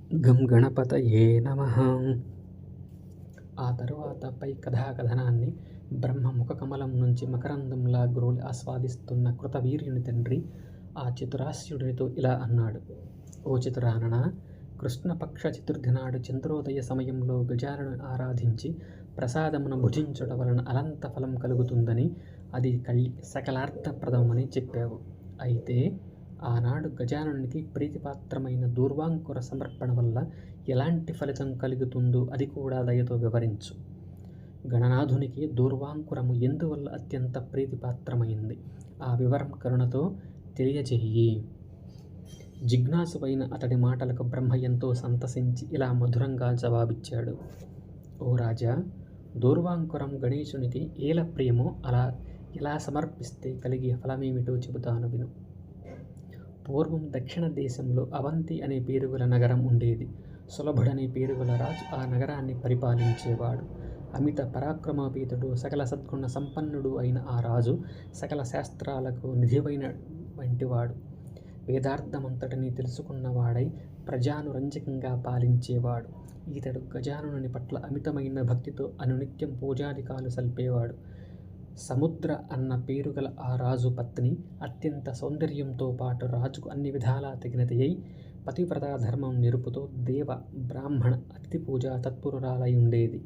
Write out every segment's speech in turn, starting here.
గం గణపతయే నమః. ఆ తరువాత పై కథాకథనాన్ని బ్రహ్మ ముఖకమలం నుంచి మకరందంలా గ్రోలి ఆస్వాదిస్తున్న కృతవీర్యుని తండ్రి ఆ చతురాస్యుడితో ఇలా అన్నాడు. ఓ చతురానన, కృష్ణపక్ష చతుర్థి నాడు చంద్రోదయ సమయంలో గజాలను ఆరాధించి ప్రసాదమును భుజించుట వలన అనంత ఫలం కలుగుతుందని, అది సకలార్థప్రదమని చెప్పావు. అయితే ఆనాడు గజాననునికి ప్రీతిపాత్రమైన దూర్వాంకుర సమర్పణ వల్ల ఎలాంటి ఫలితం కలుగుతుందో అది కూడా దయతో వివరించు. గణనాథునికి దూర్వాంకురము ఎందువల్ల అత్యంత ప్రీతిపాత్రమైంది, ఆ వివరం కరుణతో తెలియజేయి. జిజ్ఞాసువైన అతడి మాటలకు బ్రహ్మ ఎంతో సంతసించి ఇలా మధురంగా జవాబిచ్చాడు. ఓ రాజా, దూర్వాంకురం గణేశునికి ఏల ప్రియమో అలా ఎలా సమర్పిస్తే కలిగే ఫలమేమిటో చెబుతాను విను. పూర్వం దక్షిణ దేశంలో అవంతి అనే పేరుగల నగరం ఉండేది. సులభుడనే పేరుగల రాజు ఆ నగరాన్ని పరిపాలించేవాడు. అమిత పరాక్రమోపేతుడు, సకల సద్గుణ సంపన్నుడు అయిన ఆ రాజు సకల శాస్త్రాలకు నిధివైన వంటివాడు. వేదార్థమంతటిని తెలుసుకున్నవాడై ప్రజానురంజకంగా పాలించేవాడు. ఈతడు గజాననుని పట్ల అమితమైన భక్తితో అనునిత్యం పూజాధికాలు సల్పేవాడు. సముద్ర అన్న పేరుగల ఆ రాజు పత్ని అత్యంత సౌందర్యంతో పాటు రాజుకు అన్ని విధాలా తగినది అయి పతివ్రతా ధర్మం నిరుపుతో దేవ బ్రాహ్మణ అతిథి పూజా తత్పరురాలై ఉండేది.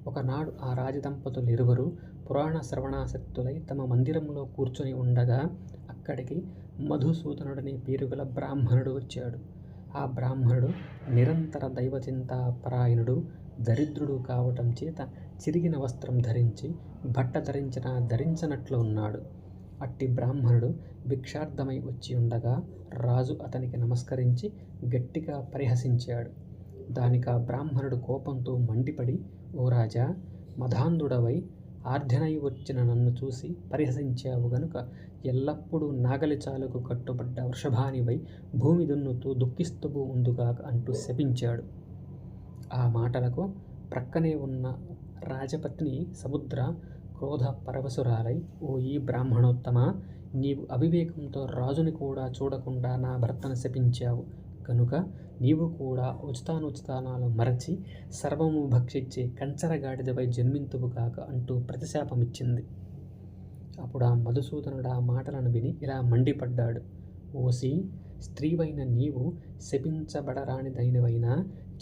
ఒకనాడు ఆ రాజదంపతులు ఇరువురు పురాణ శ్రవణాసక్తులై తమ మందిరంలో కూర్చొని ఉండగా అక్కడికి మధుసూదనుడనే పేరుగల బ్రాహ్మణుడు వచ్చాడు. ఆ బ్రాహ్మణుడు నిరంతర దైవచింతాపరాయణుడు, దరిద్రుడు కావటం చేత చిరిగిన వస్త్రం ధరించి బట్ట ధరించినా ధరించనట్లు ఉన్నాడు. అట్టి బ్రాహ్మణుడు భిక్షార్థమై వచ్చి ఉండగా రాజు అతనికి నమస్కరించి గట్టిగా పరిహసించాడు. దానికా బ్రాహ్మణుడు కోపంతో మండిపడి, ఓ రాజా, మదాంధుడవై ఆర్ధ్యనై వచ్చిన నన్ను చూసి పరిహసించావు గనుక ఎల్లప్పుడూ నాగలి చాలుకు కట్టుబడ్డ వృషభానివై భూమి దున్నుతూ దుఃఖిస్తూ ఉందుగాక అంటూ శపించాడు. ఆ మాటలకు ప్రక్కనే ఉన్న రాజపత్ని సముద్ర క్రోధ పరవశురాలై, ఓ ఈ బ్రాహ్మణోత్తమ, నీవు అవివేకంతో రాజుని కూడా చూడకుండా నా భర్తను శపించావు కనుక నీవు కూడా ఉచితానుచితానాలు మరచి సర్వము భక్షించే కంచరగాడిదవై జన్మింతువుగాక అంటూ ప్రతిశాపమిచ్చింది. అప్పుడు ఆ మధుసూదనుడు ఆ మాటలను విని ఇలా మండిపడ్డాడు. ఓసి, స్త్రీవైన నీవు శపించబడరానిదైనవైనా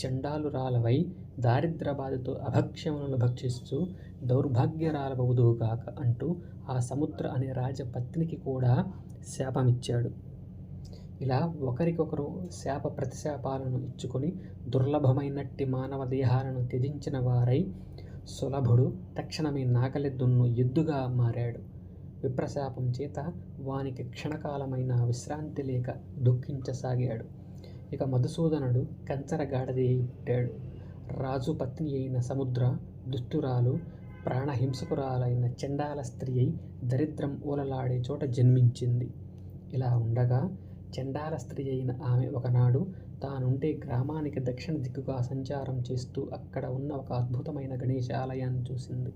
చండాలురాలవై దారిద్ర్యబాధతో అభక్ష్యములను భక్షిస్తూ దౌర్భాగ్యరాలవవుదువుగాక అంటూ ఆ సముద్ర అనే రాజపత్నికి కూడా శాపమిచ్చాడు. ఇలా ఒకరికొకరు శాప ప్రతిశాపాలను ఇచ్చుకొని దుర్లభమైనట్టి మానవ దేహాలను త్యజించిన వారై సులభుడు తక్షణమే నాగలి దున్ను ఎద్దుగా మారాడు. విప్రశాపం చేత వానికి క్షణకాలమైన విశ్రాంతి లేక దుఃఖించసాగాడు. ఇక మధుసూదనుడు కంచరగాడిద పుట్టాడు. రాజు పత్ని అయిన సముద్ర దుష్టురాలు, ప్రాణహింసకురాలైన చండాల స్త్రీ అయి దరిద్రం ఊలలాడే చోట జన్మించింది. ఇలా ఉండగా చండాల స్త్రీ అయిన ఆమె ఒకనాడు తానుండే గ్రామానికి దక్షిణ దిక్కుగా సంచారం చేస్తూ అక్కడ ఉన్న ఒక అద్భుతమైన గణేశ ఆలయాన్ని చూసింది.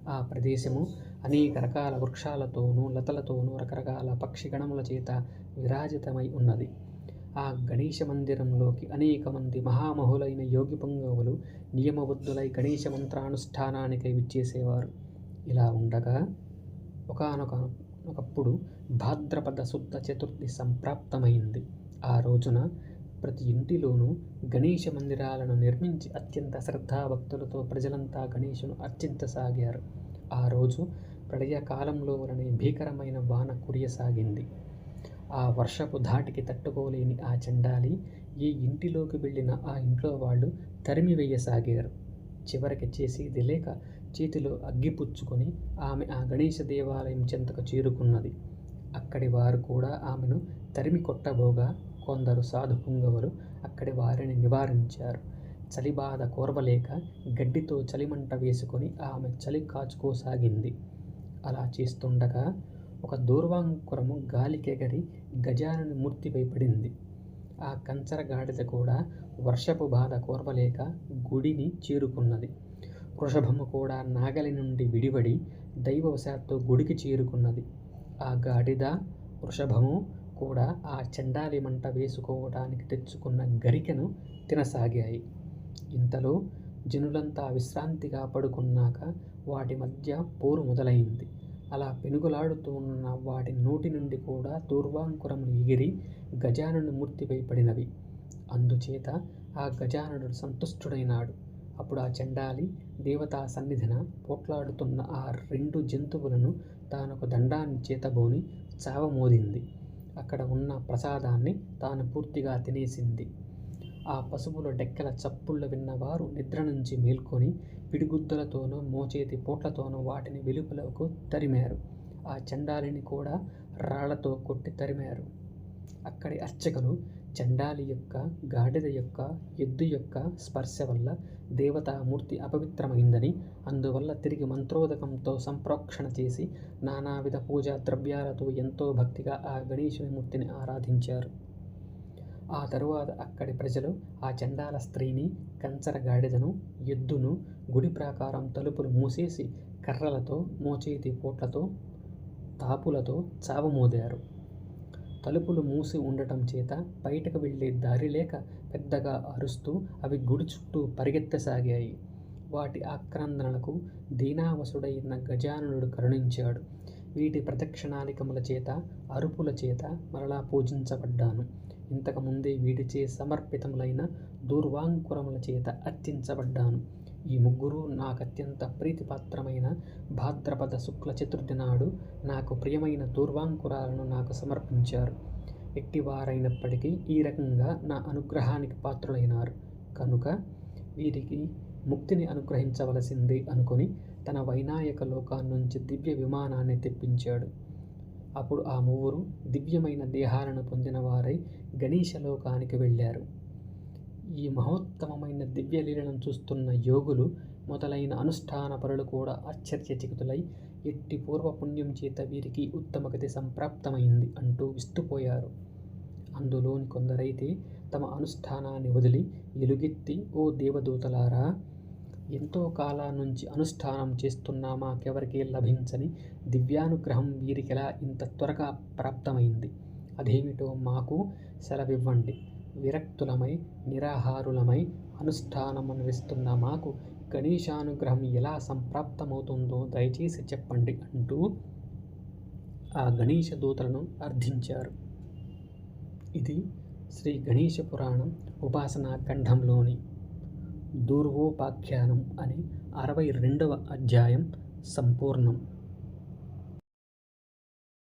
ఆ ప్రదేశము అనేక రకాల వృక్షాలతోనూ లతలతోనూ రకరకాల పక్షిగణముల చేత విరాజితమై ఉన్నది. ఆ గణేశ మందిరంలోకి అనేక మంది మహామహులైన యోగి పుంగవులు నియమబద్ధులై గణేశ మంత్రానుష్ఠానానికై విచ్చేసేవారు. ఇలా ఉండగా ఒకనొకప్పుడు భాద్రపద శుద్ధ చతుర్థి సంప్రాప్తమైంది. ఆ రోజున ప్రతి ఇంటిలోనూ గణేశ మందిరాలను నిర్మించి అత్యంత శ్రద్ధాభక్తులతో ప్రజలంతా గణేశును అర్చించసాగారు. ఆ రోజు ప్రళయకాలంలో వలనే భీకరమైన వాన కురియసాగింది. ఆ వర్షపు ధాటికి తట్టుకోలేని ఆ చండాలి ఏ ఇంటిలోకి వెళ్ళినా ఆ ఇంట్లో వాళ్ళు తరిమివేయసాగారు. చివరికి చేసేది లేక చేతిలో అగ్గిపుచ్చుకొని ఆమె ఆ గణేశ దేవాలయం చెంతకు చేరుకున్నది. అక్కడి వారు కూడా ఆమెను తరిమి కొట్టబోగా కొందరు సాధు పుంగవులు అక్కడి వారిని నివారించారు. చలిబాధ కోర్వలేక గడ్డితో చలిమంట వేసుకొని ఆమె చలి కాచుకోసాగింది. అలా చేస్తుండగా ఒక దూర్వాంకురము గాలికెగరి గజానని మూర్తిపై పడింది. ఆ కంచరగాడిద కూడా వర్షపు బాధ కోర్వలేక గుడిని చేరుకున్నది. వృషభము కూడా నాగలి నుండి విడివడి దైవవశాత్తు గుడికి చేరుకున్నది. ఆ గాడిద వృషభము కూడా ఆ చండాలి మంట వేసుకోవడానికి తెచ్చుకున్న గరికెను తినసాగాయి. ఇంతలో జనులంతా విశ్రాంతిగా పడుకున్నాక వాటి మధ్య పోరు మొదలైంది. అలా పెనుగులాడుతున్న వాటి నోటి నుండి కూడా దూర్వాంకురములు ఎగిరి గజాననుని మూర్తిపై పడినవి. అందుచేత ఆ గజాననుడు సంతుష్టుడైనాడు. అప్పుడు ఆ చండాలి దేవతా సన్నిధిన పోట్లాడుతున్న ఆ 2 జంతువులను తానొక దండాన్ని చేతబూని చావమోదింది. అక్కడ ఉన్న ప్రసాదాన్ని తాను పూర్తిగా తినేసింది. ఆ పశువుల డెక్కల చప్పుళ్ళు విన్నవారు నిద్ర నుంచి మేల్కొని పిడిగుద్దులతోనూ మోచేతి పోట్లతోనూ వాటిని వెలుపలకు తరిమారు. ఆ చండాలిని కూడా రాళ్లతో కొట్టి తరిమారు. అక్కడి అర్చకులు చండాలి యొక్క, గాడిద యొక్క, ఎద్దు యొక్క స్పర్శ వల్ల దేవతామూర్తి అపవిత్రమైందని, అందువల్ల తిరిగి మంత్రోదకంతో సంప్రోక్షణ చేసి నానావిధ పూజా ద్రవ్యాలతో ఎంతో భక్తిగా ఆ గణేశుని మూర్తిని ఆరాధించారు. ఆ తరువాత అక్కడి ప్రజలు ఆ చండాల స్త్రీని, కంచర గాడిదను, ఎద్దును గుడి ప్రాకారం తలుపులు మూసేసి కర్రలతో, మోచేతి పోట్లతో, తాపులతో చావమోదారు. తలుపులు మూసి ఉండటం చేత బయటకు వెళ్ళే దారి లేక పెద్దగా అరుస్తూ అవి గుడి చుట్టూ పరిగెత్తసాగాయి. వాటి ఆక్రందనలకు దీనావసుడైన గజాననుడు కరుణించాడు. వీటి ప్రదక్షిణాలికముల చేత, అరుపుల చేత మరలా పూజించబడ్డాను. ఇంతకుముందే వీటిచే సమర్పితములైన దూర్వాంకురముల చేత అర్చించబడ్డాను. ఈ ముగ్గురు నాకత్యంత ప్రీతిపాత్రమైన భాద్రపద శుక్ల చతుర్థి నాడు నాకు ప్రియమైన దూర్వాంకురాలను నాకు సమర్పించారు. ఎట్టివారైనప్పటికీ ఈ రకంగా నా అనుగ్రహానికి పాత్రులైనారు కనుక వీరికి ముక్తిని అనుగ్రహించవలసింది అనుకొని తన వైనాయక లోకాన్నుంచి దివ్య విమానాన్ని తెప్పించాడు. అప్పుడు ఆ మూవరు దివ్యమైన దేహాలను పొందిన వారై గణేశలోకానికి వెళ్ళారు. ఈ మహోత్తమమైన దివ్యలీలను చూస్తున్న యోగులు మొదలైన అనుష్ఠాన పరులు కూడా ఆశ్చర్యచకితులై ఎట్టి పూర్వపుణ్యం చేత వీరికి ఉత్తమగతి సంప్రాప్తమైంది అంటూ విస్తుపోయారు. అందులోని కొందరైతే తమ అనుష్ఠానాన్ని వదిలి ఎలుగెత్తి, ఓ దేవదూతలారా, ఎంతో కాలం నుంచి అనుష్ఠానం చేస్తున్నా మాకెవరికీ లభించని దివ్యానుగ్రహం వీరికెలా ఇంత త్వరగా ప్రాప్తమైంది? అదేమిటో మాకు సెలవివ్వండి. విరక్తులమై, నిరాహారులమై అనుష్ఠానమనుష్ఠిస్తున్న మాకు గణేశానుగ్రహం ఎలా సంప్రాప్తమవుతుందో దయచేసి చెప్పండి అంటూ ఆ గణేశ దూతలను అర్థించారు. ఇది శ్రీ గణేశ పురాణం ఉపాసనా ఖండంలోని దూర్వోపాఖ్యానం అనే 62వ అధ్యాయం సంపూర్ణం.